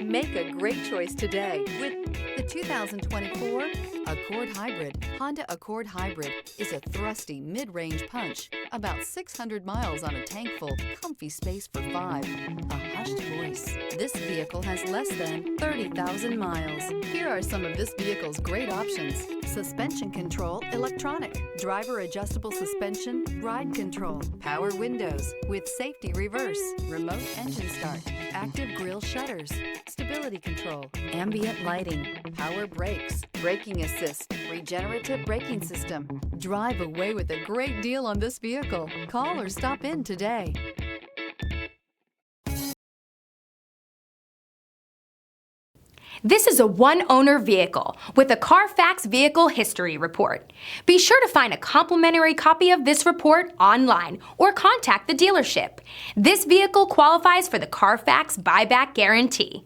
Make a great choice today with the 2024 Accord Hybrid. Honda Accord Hybrid is a thrusty mid-range punch. About 600 miles on a tank full, comfy space for 5. A hushed voice. This vehicle has less than 30,000 miles. Here are some of this vehicle's great options: suspension control, electronic, driver adjustable suspension, ride control, power windows with safety reverse, remote engine start, active grille shutters, stability control, ambient lighting, power brakes, braking assist, regenerative braking system. Drive away with a great deal on this vehicle. Call or stop in today. This is a one-owner vehicle with a Carfax Vehicle History Report. Be sure to find a complimentary copy of this report online or contact the dealership. This vehicle qualifies for the Carfax Buyback Guarantee.